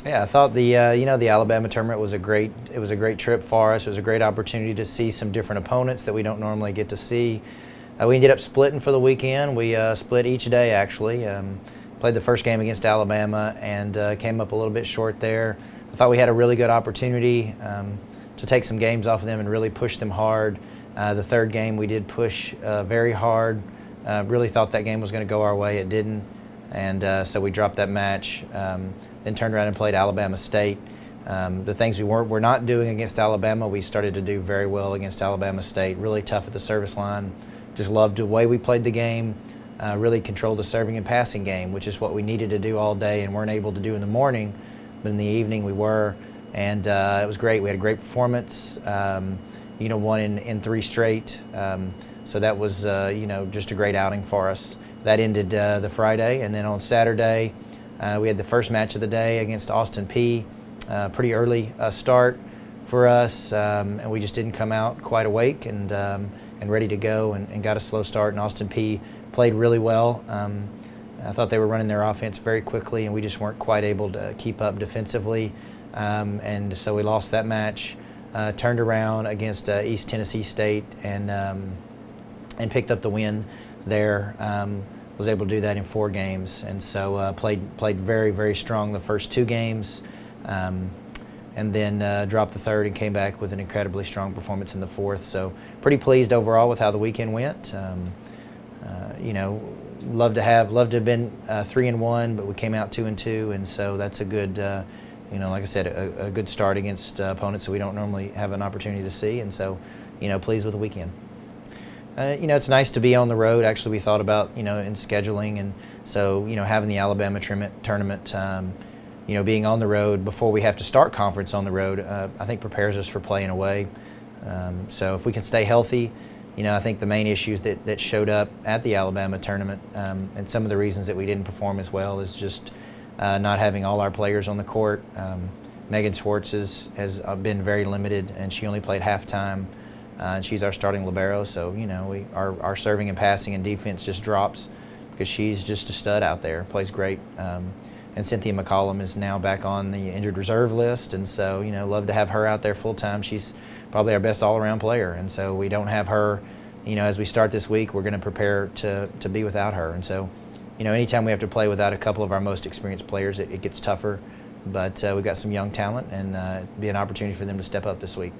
Yeah, I thought the Alabama tournament was a great trip for us. It was a great opportunity to see some different opponents that we don't normally get to see. We ended up splitting for the weekend. We split each day actually. Played the first game against Alabama and came up a little bit short there. I thought we had a really good opportunity to take some games off of them and really push them hard. The third game we did push very hard. Really thought that game was going to go our way. It didn't, and so we dropped that match. Then turned around and played Alabama State. The things we're not doing against Alabama, we started to do very well against Alabama State. Really tough at the service line. Just loved the way we played the game. Really controlled the serving and passing game, which is what we needed to do all day and weren't able to do in the morning, but in the evening we were. And it was great. We had a great performance. Won in 3 straight. So that was just a great outing for us. That ended the Friday, and then on Saturday we had the first match of the day against Austin Peay. Pretty early start for us, and we just didn't come out quite awake and ready to go, and got a slow start. And Austin Peay played really well. I thought they were running their offense very quickly, and we just weren't quite able to keep up defensively, and so we lost that match. Turned around against East Tennessee State and picked up the win there. Was able to do that in 4 games, and so played very, very strong the first 2 games, and then dropped the third and came back with an incredibly strong performance in the fourth. So pretty pleased overall with how the weekend went. Love to have been 3-1, but we came out 2-2, and so that's a good, like I said, a good start against opponents that we don't normally have an opportunity to see, and so pleased with the weekend. It's nice to be on the road. Actually, we thought about, in scheduling, and so, having the Alabama tournament, being on the road before we have to start conference on the road, I think prepares us for playing away. So if we can stay healthy, I think the main issues that showed up at the Alabama tournament, and some of the reasons that we didn't perform as well, is just not having all our players on the court. Megan Schwartz has been very limited, and she only played halftime. And she's our starting libero, so our serving and passing and defense just drops because she's just a stud out there, plays great. And Cynthia McCollum is now back on the injured reserve list, and so love to have her out there full time. She's probably our best all-around player, and so we don't have her. As we start this week, we're going to prepare to be without her, and so anytime we have to play without a couple of our most experienced players, it gets tougher. But we've got some young talent, and it'd be an opportunity for them to step up this week.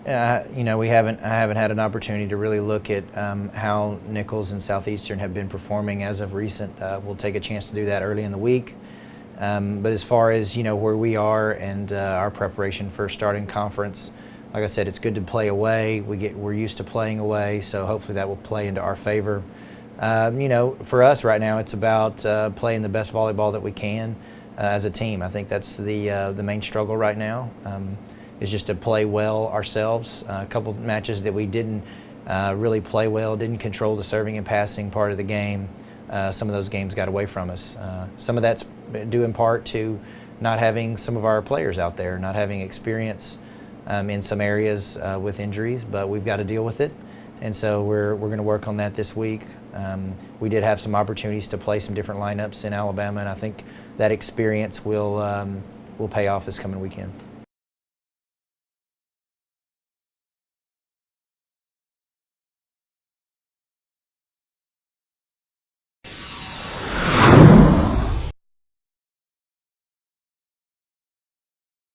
I haven't had an opportunity to really look at how Nichols and Southeastern have been performing as of recent. We'll take a chance to do that early in the week. But as far as where we are and our preparation for starting conference, like I said, it's good to play away. We're used to playing away, so hopefully that will play into our favor. For us right now, it's about playing the best volleyball that we can as a team. I think that's the main struggle right now. Is just to play well ourselves. A couple of matches that we didn't really play well, didn't control the serving and passing part of the game. Some of those games got away from us. Some of that's due in part to not having some of our players out there, not having experience in some areas with injuries, but we've got to deal with it. And so we're going to work on that this week. We did have some opportunities to play some different lineups in Alabama, and I think that experience will pay off this coming weekend.